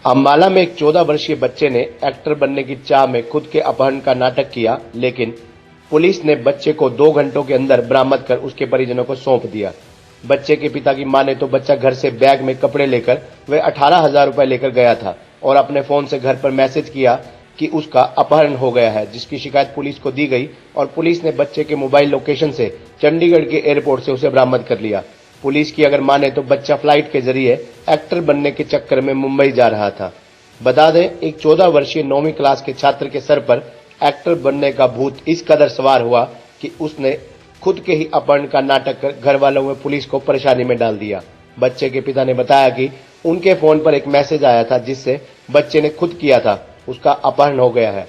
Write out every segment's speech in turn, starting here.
अम्बाला में एक 14 वर्षीय बच्चे ने एक्टर बनने की चाह में खुद के अपहरण का नाटक किया, लेकिन पुलिस ने बच्चे को 2 घंटों के अंदर बरामद कर उसके परिजनों को सौंप दिया। बच्चे के पिता की माने तो बच्चा घर से बैग में कपड़े लेकर वह 18,000 रुपए लेकर गया था और अपने फोन से घर पर मैसेज किया कि उसका अपहरण हो गया है, जिसकी शिकायत पुलिस को दी गई और पुलिस ने बच्चे के मोबाइल लोकेशन से चंडीगढ़ के एयरपोर्ट से उसे बरामद कर लिया। पुलिस की अगर माने तो बच्चा फ्लाइट के जरिए एक्टर बनने के चक्कर में मुंबई जा रहा था। बता दें, एक 14 वर्षीय 9वीं क्लास के छात्र के सर पर एक्टर बनने का भूत इस कदर सवार हुआ कि उसने खुद के ही अपहरण का नाटक कर घर वालों में पुलिस को परेशानी में डाल दिया। बच्चे के पिता ने बताया कि उनके फोन पर एक मैसेज आया था जिससे बच्चे ने खुद किया था उसका अपहरण हो गया है।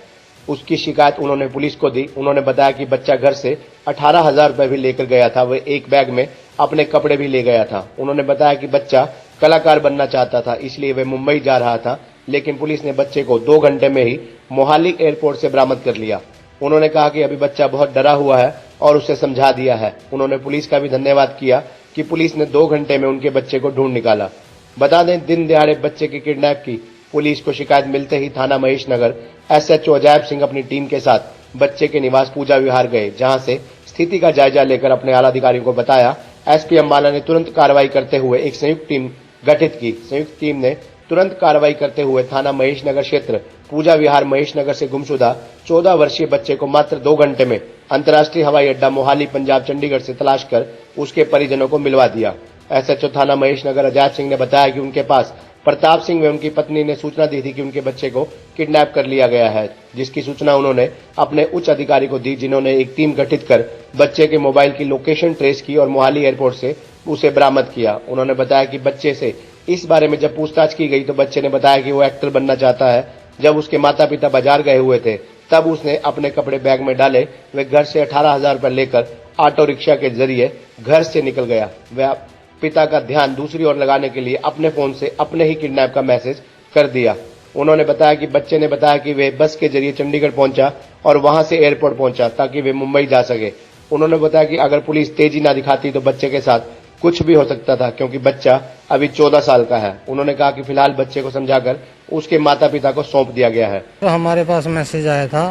उसकी शिकायत उन्होंने पुलिस को दी। उन्होंने बताया कि बच्चा घर से 18,000 रुपए भी लेकर गया था, वह एक बैग में अपने कपड़े भी ले गया था। उन्होंने बताया कि बच्चा कलाकार बनना चाहता था, इसलिए वह मुंबई जा रहा था, लेकिन पुलिस ने बच्चे को 2 घंटे में ही मोहाली एयरपोर्ट से बरामद कर लिया। उन्होंने कहा कि अभी बच्चा बहुत डरा हुआ है और उसे समझा दिया है। उन्होंने पुलिस का भी धन्यवाद किया कि पुलिस ने 2 घंटे में उनके बच्चे को ढूंढ निकाला। बता दें, दिन दिहाड़े बच्चे के किडनैप की पुलिस को शिकायत मिलते ही थाना महेश नगर एसएचओ अजैब सिंह अपनी टीम के साथ बच्चे के निवास पूजा विहार गए, जहां से स्थिति का जायजा लेकर अपने आला अधिकारियों को बताया। एसपी अम्बाला ने तुरंत कार्रवाई करते हुए एक संयुक्त टीम गठित की। संयुक्त टीम ने तुरंत कार्रवाई करते हुए थाना महेश नगर क्षेत्र पूजा विहार महेश नगर से गुमशुदा 14 वर्षीय बच्चे को मात्र 2 घंटे में अंतर्राष्ट्रीय हवाई अड्डा मोहाली पंजाब चंडीगढ़ से तलाश कर उसके परिजनों को मिलवा दिया। एसएचओ थाना महेश नगर अजैब सिंह ने बताया कि उनके पास प्रताप सिंह व उनकी पत्नी ने सूचना दी थी कि उनके बच्चे को किडनैप कर लिया गया है, जिसकी सूचना उन्होंने अपने उच्च अधिकारी को दी, जिन्होंने एक टीम गठित कर बच्चे के मोबाइल की लोकेशन ट्रेस की और मोहाली एयरपोर्ट से उसे बरामद किया। उन्होंने बताया कि बच्चे से इस बारे में जब पूछताछ की गई तो बच्चे ने बताया कि वो एक्टर बनना चाहता है। जब उसके माता पिता बाजार गए हुए थे तब उसने अपने कपड़े बैग में डाले। वह घर से 18,000 रुपए लेकर ऑटो रिक्शा के जरिए घर से निकल गया। वह पिता का ध्यान दूसरी ओर लगाने के लिए अपने फोन से अपने ही किडनैप का मैसेज कर दिया। उन्होंने बताया कि बच्चे ने बताया कि वह बस के जरिए चंडीगढ़ पहुंचा और वहां से एयरपोर्ट पहुंचा ताकि वे मुंबई जा सके। उन्होंने बताया कि अगर पुलिस तेजी ना दिखाती तो बच्चे के साथ कुछ भी हो सकता था, क्योंकि बच्चा अभी 14 साल का है। उन्होंने कहा कि फिलहाल बच्चे को समझाकर उसके माता पिता को सौंप दिया गया है। तो हमारे पास मैसेज आया था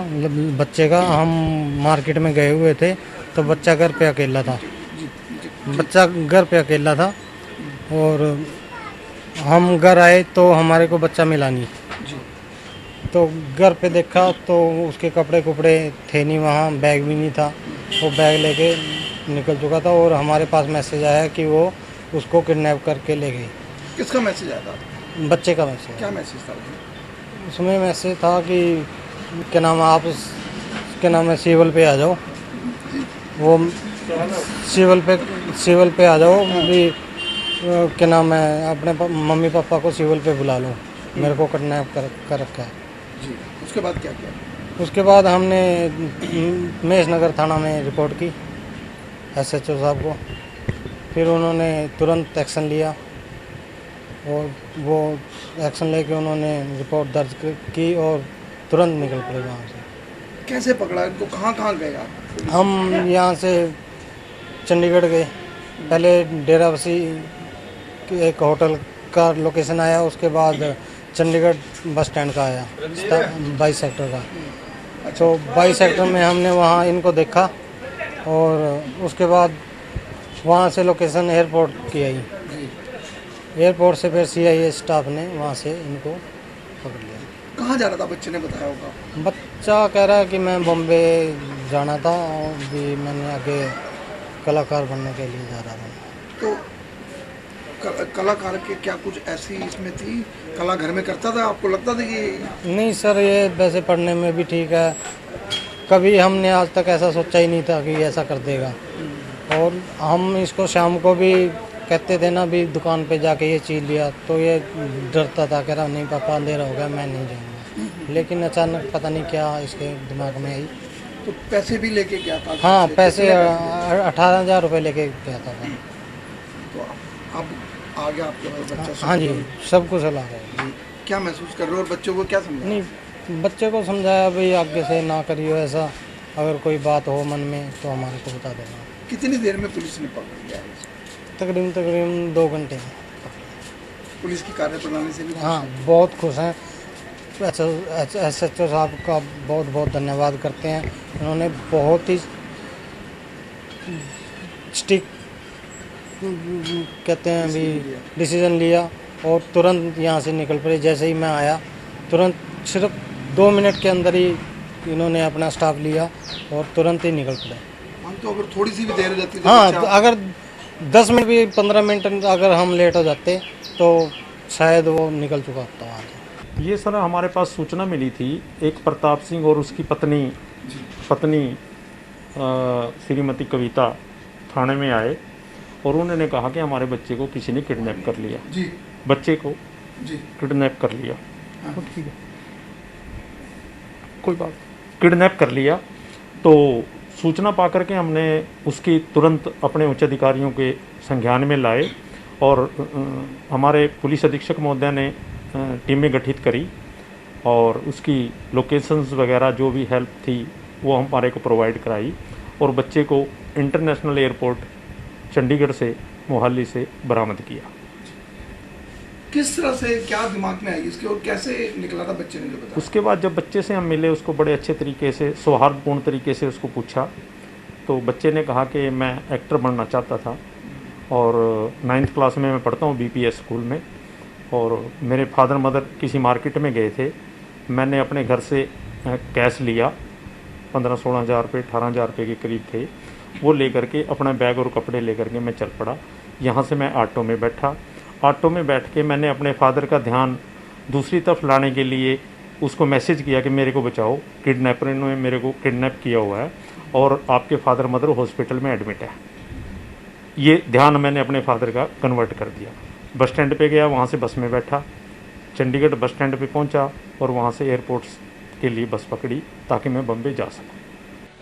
बच्चे का। हम मार्केट में गए हुए थे तो बच्चा घर पे अकेला था। और हम घर आए तो हमारे को बच्चा मिला नहीं। तो घर पे देखा तो उसके कपड़े कुपड़े थे नहीं, वहाँ बैग भी नहीं था। वो बैग लेके निकल चुका था और हमारे पास मैसेज आया कि वो उसको किडनैप करके ले गए। किसका मैसेज आया था? बच्चे का मैसेज। क्या मैसेज था उसमें मैसेज था कि क्या नाम आप क्या नाम है सिविल पे आ जाओ। वो सिविल पे आ जाओ भी क्या नाम है अपने मम्मी पापा को सिविल पे बुला लो, मेरे को किडनैप कर रखा है। जी, उसके बाद क्या किया? उसके बाद हमने महेश नगर थाना में रिपोर्ट की एसएचओ साहब को। फिर उन्होंने तुरंत एक्शन लिया और वो एक्शन लेके उन्होंने रिपोर्ट दर्ज की और तुरंत निकल पड़े वहाँ से। कैसे पकड़ा इनको? कहाँ गए आप? हम यहाँ से चंडीगढ़ गए। पहले डेराबसी एक होटल का लोकेशन आया, उसके बाद चंडीगढ़ बस स्टैंड का आया 22 सेक्टर का। तो 22 सेक्टर में हमने वहाँ इनको देखा और उसके बाद वहाँ से लोकेशन एयरपोर्ट की आई। एयरपोर्ट से फिर सीआईए स्टाफ ने वहाँ से इनको पकड़ लिया। कहाँ जा रहा था बच्चे ने बताया होगा? बच्चा कह रहा है कि मैं बॉम्बे जाना था और भी मैंने आगे कलाकार बनने के लिए जा रहा था। तो कलाकार के क्या कुछ ऐसी इसमें थी? कला घर में करता था? आपको लगता था कि नहीं सर, ये वैसे पढ़ने में भी ठीक है। कभी हमने आज तक ऐसा सोचा ही नहीं था कि ऐसा कर देगा। और हम इसको शाम को भी कहते थे ना भी दुकान पे जाके ये चीज़ लिया, तो ये डरता था, कह रहा नहीं पापा अंधेरा हो गया मैं नहीं जाऊँगा। लेकिन अचानक पता नहीं क्या इसके दिमाग में आई। तो पैसे भी लेके गया था? हाँ, पैसे 18,000 रुपये लेके गया था। तो अब आ गया आपके पास बच्चा? हाँ जी, सब कुछ ला रहे। क्या महसूस कर रहे हो और बच्चों को क्या समझा? नहीं, बच्चे को समझाया भाई आगे से ना करियो ऐसा, अगर कोई बात हो मन में तो हमारे को बता देना। कितनी देर में पुलिस ने पकड़ लिया? तकरीबन 2 घंटे में। पुलिस की कार्यप्रणाली से भी? हाँ, बहुत खुश हैं। SHO साहब का बहुत बहुत धन्यवाद करते हैं। उन्होंने बहुत ही स्टिक कहते हैं अभी डिसीजन लिया और तुरंत यहाँ से निकल पड़े। जैसे ही मैं आया तुरंत सिर्फ 2 मिनट के अंदर ही इन्होंने अपना स्टाफ लिया और तुरंत ही निकल पड़े। हम तो अगर थोड़ी सी भी देर हो जाती तो हाँ, बच्चा- अगर 10 मिनट भी 15 मिनट अगर हम लेट हो जाते तो शायद वो निकल चुका होता वहाँ से। ये सर हमारे पास सूचना मिली थी, एक प्रताप सिंह और उसकी पत्नी श्रीमती कविता थाने में आए और उन्होंने कहा कि हमारे बच्चे को किसी ने किडनैप कर लिया। जी बच्चे को जी किडनैप कर लिया। हाँ। ठीक है, कोई बात, किडनैप कर लिया। तो सूचना पाकर के हमने उसकी तुरंत अपने उच्च अधिकारियों के संज्ञान में लाए और हमारे पुलिस अधीक्षक महोदय ने टीमें गठित करी और उसकी लोकेशंस वगैरह जो भी हेल्प थी वो हमारे को प्रोवाइड कराई और बच्चे को इंटरनेशनल एयरपोर्ट चंडीगढ़ से मोहाली से बरामद किया। किस तरह से क्या दिमाग में आई इसके और कैसे निकला था बच्चे ने जो बताया? उसके बाद जब बच्चे से हम मिले उसको बड़े अच्छे तरीके से सौहार्दपूर्ण तरीके से उसको पूछा तो बच्चे ने कहा कि मैं एक्टर बनना चाहता था और 9th क्लास में मैं पढ़ता हूँ BPS स्कूल में और मेरे फादर मदर किसी मार्केट में गए थे। मैंने अपने घर से कैश लिया 15-16 हज़ार रुपये 18 हज़ार रुपये के करीब थे, वो लेकर के अपना बैग और कपड़े लेकर के मैं चल पड़ा। यहाँ से मैं ऑटो में बैठा, ऑटो में बैठ के मैंने अपने फादर का ध्यान दूसरी तरफ लाने के लिए उसको मैसेज किया कि मेरे को बचाओ, किडनैपर ने मेरे को किडनैप किया हुआ है और आपके फादर मदर हॉस्पिटल में एडमिट है। ये ध्यान मैंने अपने फादर का कन्वर्ट कर दिया। बस स्टैंड पे गया, वहाँ से बस में बैठा, चंडीगढ़ बस स्टैंड पे पहुँचा और वहाँ से एयरपोर्ट के लिए बस पकड़ी ताकि मैं बम्बे जा सकूँ।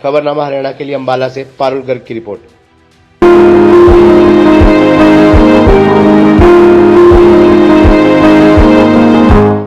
खबरनामा हरियाणा के लिए अंबाला से पारुल गर्ग की रिपोर्ट।